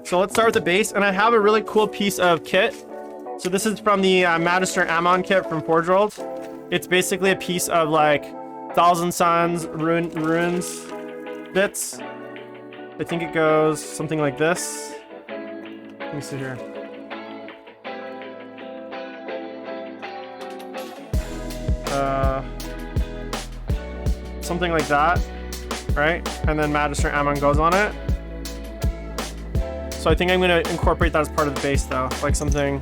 So let's start with the base, and I have a really cool piece of kit. So this is from the Magister Ammon kit from Forge World. It's basically a piece of like Thousand Suns runes bits. I think it goes something like this. Let me see here. Something like that, right? And then Magister Ammon goes on it. So I think I'm gonna incorporate that as part of the base though, like something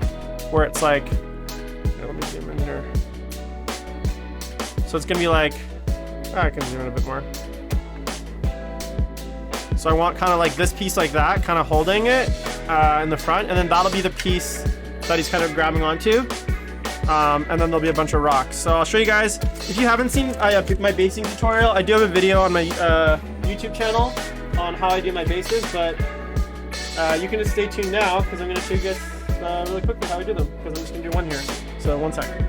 where it's like, here, let me zoom in here. So it's gonna be like, I can zoom in a bit more. So I want kind of like this piece like that, kind of holding it in the front, and then that'll be the piece that he's kind of grabbing onto. And then there'll be a bunch of rocks. So I'll show you guys. If you haven't seen my basing tutorial, I do have a video on my YouTube channel on how I do my bases, but you can just stay tuned now because I'm going to show you guys really quickly how I do them, because I'm just going to do one here. So 1 second.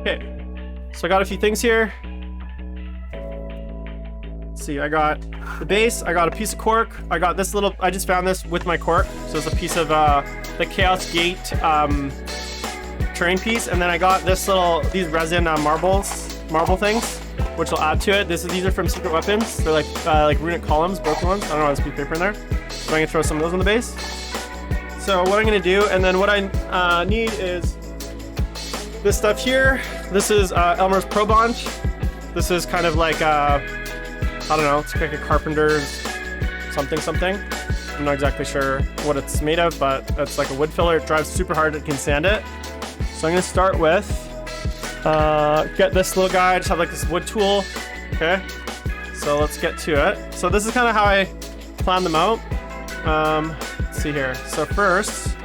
Okay, so I got a few things here. Let's see, I got the base, I got a piece of cork, I got this little, I just found this with my cork, so it's a piece of the Chaos Gate terrain piece, and then I got this these resin marble things, which will add to it. These are from Secret Weapons. They're like runic columns, broken ones. I don't know how to speak paper in there. So I'm gonna throw some of those on the base. So what I'm gonna do, and then what I need is this stuff here. This is Elmer's Pro Bond. This is kind of like I don't know, it's like a carpenter's something. I'm not exactly sure what it's made of, but it's like a wood filler. It drives super hard, it can sand it. So I'm gonna start with, get this little guy. I just have like this wood tool, okay? So let's get to it. So this is kind of how I plan them out. Let's see here. So first,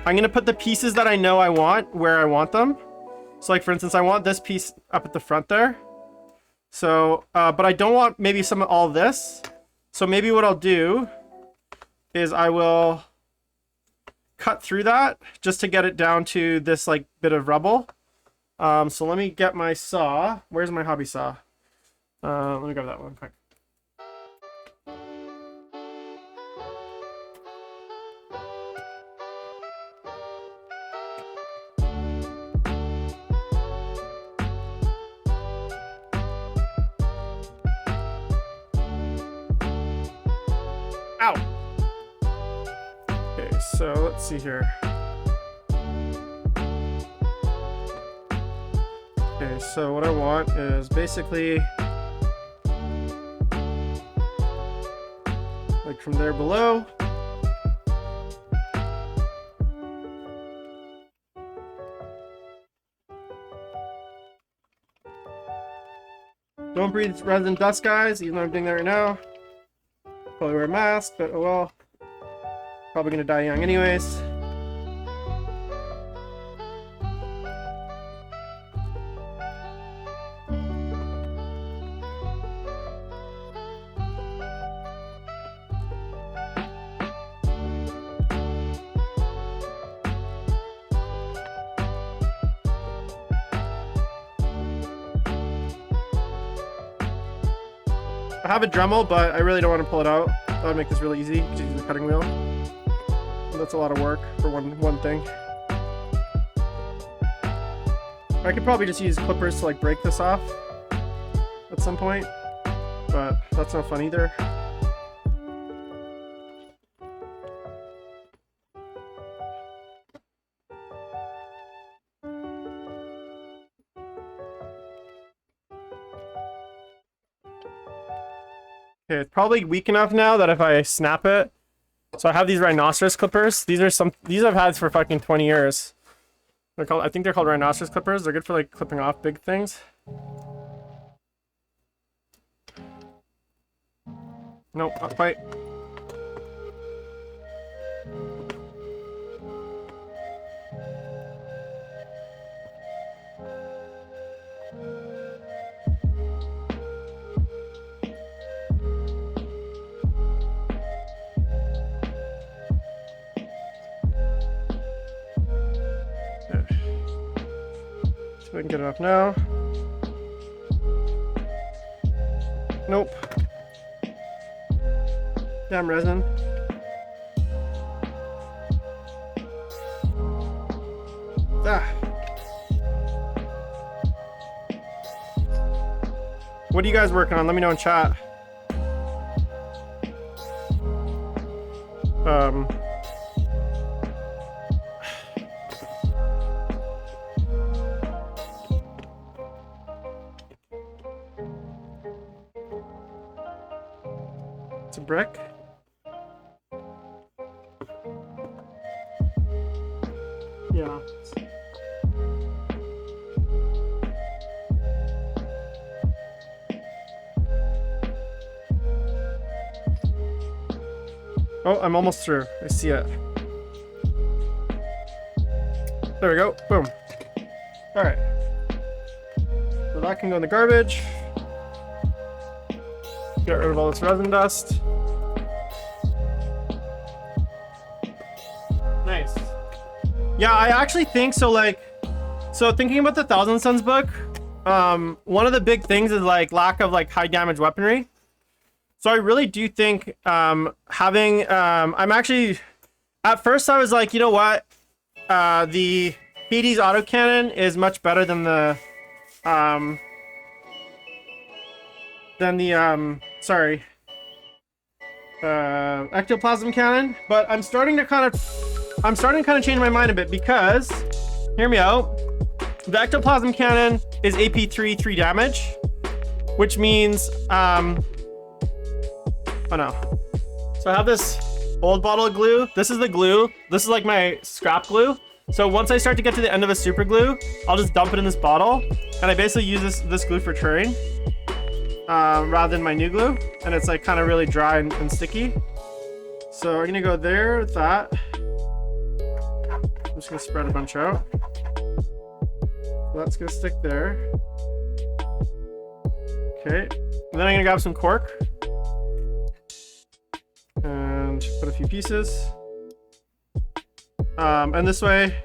I'm gonna put the pieces that I know I want where I want them. So like for instance, I want this piece up at the front there. So, but I don't want maybe all this. So maybe what I'll do is I will cut through that just to get it down to this like bit of rubble. So let me get my saw. Where's my hobby saw? Let me grab that one quick. Ow! Okay, so let's see here. Okay, so what I want is basically like from there below. Don't breathe resin dust, guys, even though I'm doing that right now. Probably wear a mask, but oh well. Probably gonna die young anyways. I have a Dremel, but I really don't want to pull it out. That would make this really easy. Just use the cutting wheel. And that's a lot of work for one thing. I could probably just use clippers to like break this off at some point, but that's not fun either. Okay, it's probably weak enough now that if I snap it. So I have these rhinoceros clippers. These I've had for fucking 20 years. I think they're called rhinoceros clippers. They're good for like clipping off big things. Nope, not quite. I can get it up now. Nope. Damn resin. Ah. What are you guys working on? Let me know in chat. It's a brick. Yeah. Oh, I'm almost through. I see it. There we go. Boom. All right. So that can go in the garbage. Get rid of all this resin dust. Nice. Yeah, I actually think so. Like, so thinking about the Thousand Sons book, one of the big things is like lack of like high damage weaponry. So I really do think having I'm actually at first I was like, you know what, the Hades autocannon is much better than the ectoplasm cannon, but I'm starting to kind of change my mind a bit because, hear me out, the ectoplasm cannon is AP 3 damage, which means oh no. So I have this old bottle of glue. This is the glue. This is like my scrap glue. So once I start to get to the end of a super glue, I'll just dump it in this bottle. And I basically use this glue for terrain rather than my new glue. And it's like kind of really dry and sticky. So we're gonna go there with that. I'm just gonna spread a bunch out. So that's gonna stick there. Okay. And then I'm gonna grab some cork. And put a few pieces. And this way,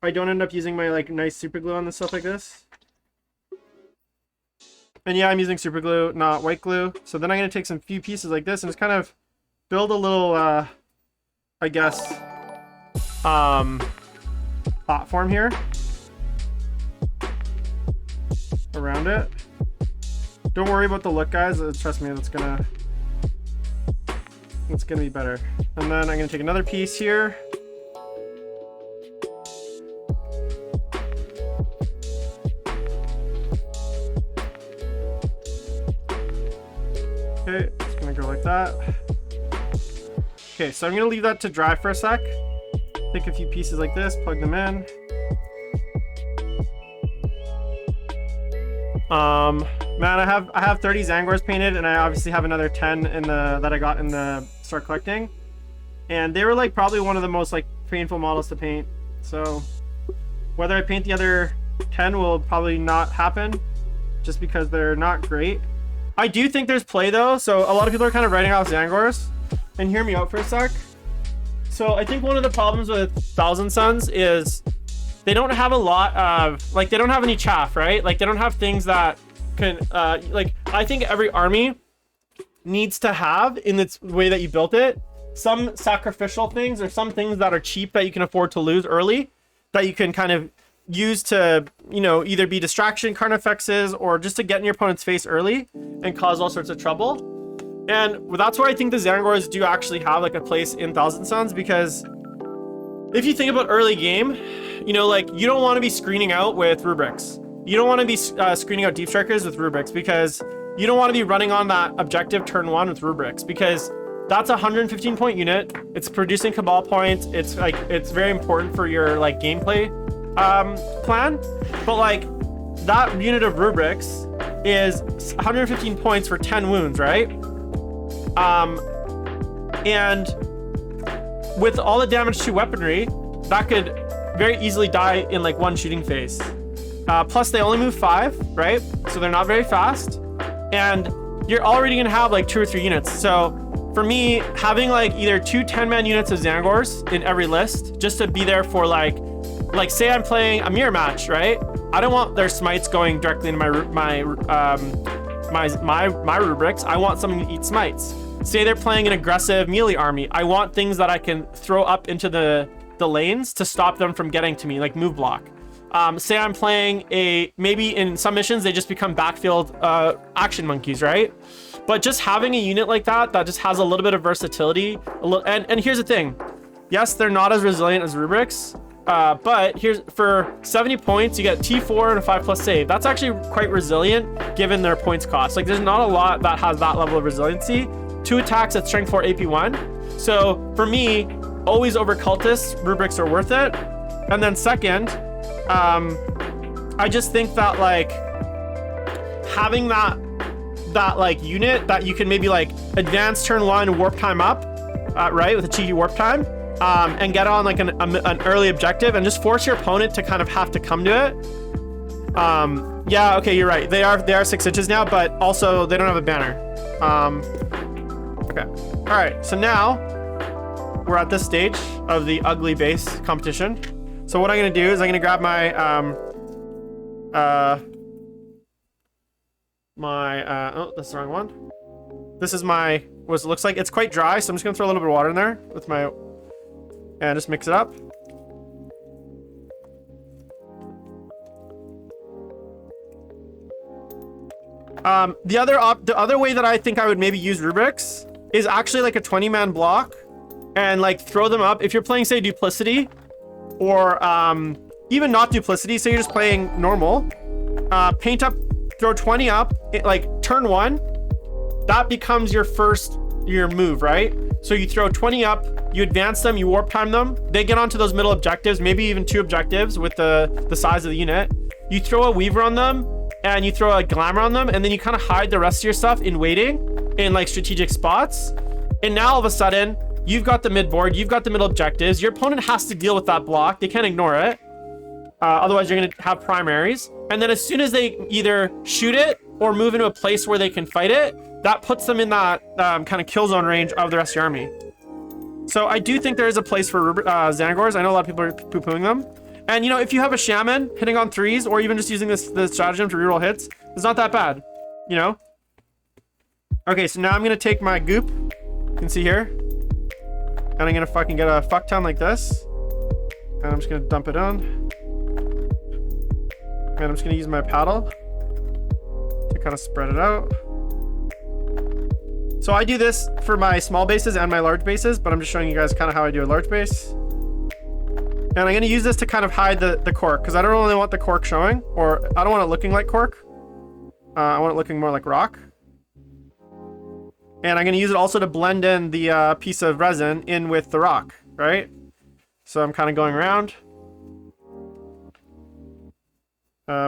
I don't end up using my like nice super glue on this stuff like this. And yeah, I'm using super glue, not white glue. So then I'm gonna take some few pieces like this and just kind of build a little, I guess, platform here around it. Don't worry about the look, guys. Trust me, it's gonna be better. And then I'm gonna take another piece here. Okay, it's gonna go like that. Okay, so I'm gonna leave that to dry for a sec. Take a few pieces like this, plug them in. Man, I have 30 Zangors painted, and I obviously have another 10 in the that I got in the start collecting, and they were like probably one of the most like painful models to paint. So whether I paint the other 10 will probably not happen, just because they're not great. I do think there's play though, so a lot of people are kind of writing off Zangors, and hear me out for a sec. So I think one of the problems with Thousand Sons is they don't have a lot of, like, they don't have any chaff, right? Like, they don't have things that can, like, I think every army needs to have, in its way that you built it, some sacrificial things or some things that are cheap that you can afford to lose early, that you can kind of use to, you know, either be distraction carnifexes or just to get in your opponent's face early and cause all sorts of trouble. And that's where I think the Zangors do actually have like a place in Thousand Sons, because if you think about early game, you know, like, you don't want to be screening out with rubrics. You don't want to be screening out deep strikers with rubrics, because you don't want to be running on that objective turn 1 with rubrics, because that's a 115 point unit. It's producing cabal points. It's like, it's very important for your like gameplay plan. But like, that unit of rubrics is 115 points for 10 wounds, right? And with all the damage to weaponry, that could very easily die in like one shooting phase. Plus they only move 5, right? So they're not very fast, and you're already gonna have like 2 or 3 units. So for me, having like either 2 10-man units of Zangors in every list, just to be there for like like say I'm playing a mirror match, right? I don't want their smites going directly into my rubrics. I want something to eat smites. Say they're playing an aggressive melee army. I want things that I can throw up into the lanes to stop them from getting to me, like move block. Say I'm playing maybe in some missions, they just become backfield action monkeys, right? But just having a unit like that just has a little bit of versatility. And here's the thing. Yes, they're not as resilient as rubrics, but here's for 70 points, you get T4 and a 5+ save. That's actually quite resilient given their points cost. Like there's not a lot that has that level of resiliency. 2 attacks at strength 4 AP1. So for me, always over cultists, rubrics are worth it. And then second, I just think that like having that like unit that you can maybe like advance turn 1 warp time up, right, with a cheeky warp time, and get on like an early objective and just force your opponent to kind of have to come to it. Yeah, okay, you're right. They are 6 inches now, but also they don't have a banner. Okay, all right. So now we're at this stage of the ugly base competition. So what I'm gonna do is I'm gonna grab my oh, that's the wrong one. This is my what it looks like. It's quite dry, so I'm just gonna throw a little bit of water in there with my and just mix it up. The other way that I think I would maybe use rubrics is actually like a 20-man block and like throw them up. If you're playing, say, Duplicity, or even not Duplicity, so you're just playing normal, paint up, throw 20 up, like turn 1, that becomes your move, right? So you throw 20 up, you advance them, you warp time them, they get onto those middle objectives, maybe even 2 objectives with the size of the unit. You throw a Weaver on them, and you throw a Glamour on them, and then you kind of hide the rest of your stuff in waiting in like strategic spots. And now all of a sudden, you've got the mid board, you've got the middle objectives. Your opponent has to deal with that block. They can't ignore it. Otherwise, you're going to have primaries. And then as soon as they either shoot it or move into a place where they can fight it, that puts them in that kind of kill zone range of the rest of your army. So I do think there is a place for Zangors. I know a lot of people are poo-pooing them. And, you know, if you have a Shaman hitting on 3s, or even just using the stratagem to reroll hits, it's not that bad, you know? Okay, so now I'm going to take my goop, you can see here, and I'm going to fucking get a fuck ton like this. And I'm just going to dump it on. And I'm just going to use my paddle to kind of spread it out. So I do this for my small bases and my large bases, but I'm just showing you guys kind of how I do a large base. And I'm going to use this to kind of hide the cork, because I don't really want the cork showing, or I don't want it looking like cork. I want it looking more like rock. And I'm going to use it also to blend in the piece of resin in with the rock, right? So I'm kind of going around.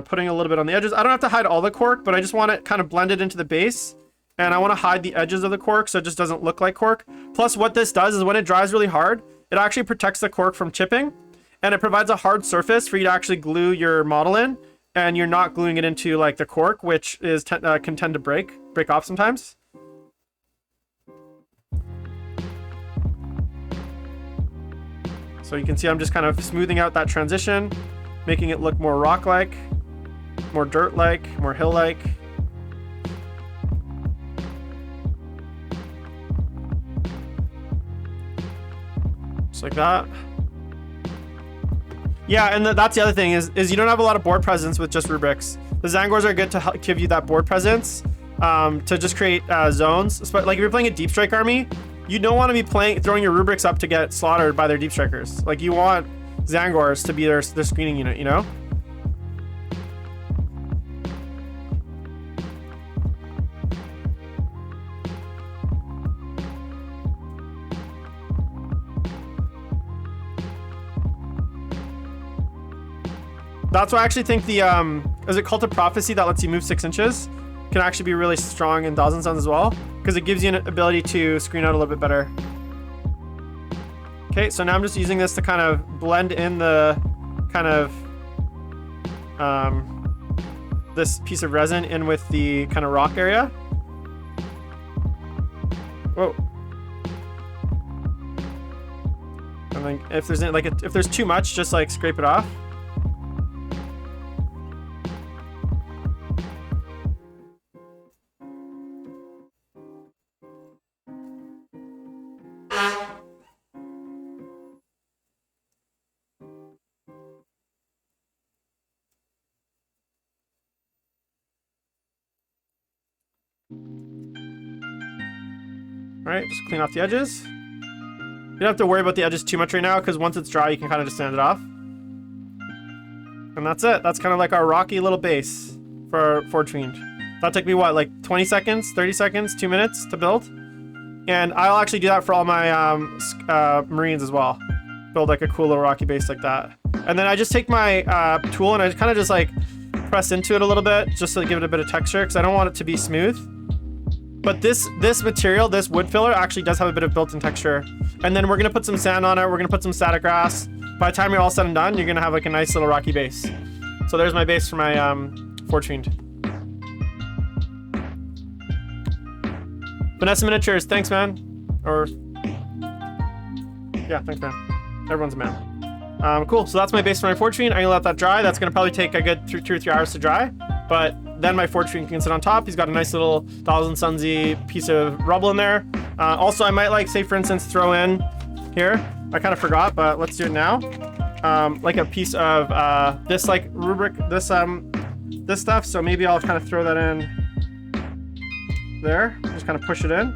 Putting a little bit on the edges. I don't have to hide all the cork, but I just want it kind of blended into the base. And I want to hide the edges of the cork so it just doesn't look like cork. Plus what this does is when it dries really hard, it actually protects the cork from chipping. And it provides a hard surface for you to actually glue your model in, and you're not gluing it into like the cork, which is can tend to break off sometimes. So you can see I'm just kind of smoothing out that transition, making it look more rock-like, more dirt-like, more hill-like. Just like that. Yeah, and that's the other thing is you don't have a lot of board presence with just rubrics. The Zangors are good to help give you that board presence, to just create zones. Like if you're playing a deep strike army, you don't want to be throwing your rubrics up to get slaughtered by their deep strikers. Like you want Zangors to be their screening unit, you know? That's why I actually think the, is it Cult of Prophecy that lets you move 6 inches? Can actually be really strong in Thousand Suns as well, because it gives you an ability to screen out a little bit better. Okay, so now I'm just using this to kind of blend in the kind of, this piece of resin in with the kind of rock area. Whoa. And And then if there's like if there's too much, just like scrape it off. Alright, just clean off the edges. You don't have to worry about the edges too much right now, because once it's dry, you can kind of just sand it off. And that's it. That's kind of like our rocky little base for Forge Fiend. That took me, what, like 20 seconds, 30 seconds, 2 minutes to build? And I'll actually do that for all my Marines as well. Build like a cool little rocky base like that. And then I just take my tool and I kind of just like press into it a little bit, just to give it a bit of texture, because I don't want it to be smooth. But this material, this wood filler, actually does have a bit of built-in texture. And then we're gonna put some sand on it. We're gonna put some static grass. By the time you're all said and done, you're gonna have like a nice little rocky base. So there's my base for my Forge Fiend. Vanessa Miniatures, thanks, man. Or yeah, thanks, man. Everyone's a man. Cool. So that's my base for my Forge Fiend. I'm gonna let that dry. That's gonna probably take a good 2 or 3 hours to dry. But then my Forge Fiend can sit on top. He's got a nice little Thousand Sunsy piece of rubble in there. Also, I might like, say for instance, throw in here. I kind of forgot, but let's do it now. Like a piece of this like rubric, this stuff. So maybe I'll kind of throw that in there. Just kind of push it in.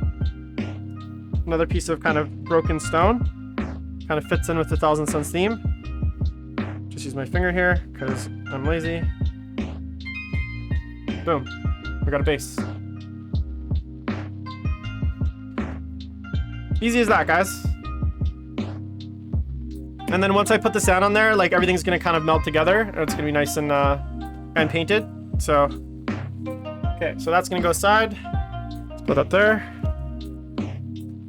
Another piece of kind of broken stone. Kind of fits in with the Thousand Suns theme. Just use my finger here because I'm lazy. Boom. We got a base. Easy as that, guys. And then once I put the sand on there, like everything's gonna kind of melt together. It's gonna be nice and painted. So, okay, so that's gonna go aside. Let's put that there.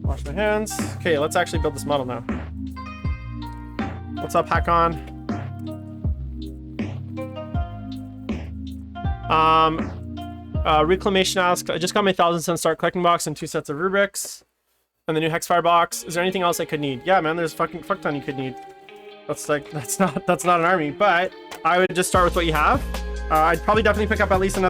Wash my hands. Okay, let's actually build this model now. What's up, Hakon? Reclamation asks, I just got my 1,000 Sun Start collecting box and 2 sets of rubrics. And the new Hexfire box. Is there anything else I could need? Yeah, man, there's fucking fuck ton you could need. That's like, that's not an army, but I would just start with what you have. I'd probably definitely pick up at least another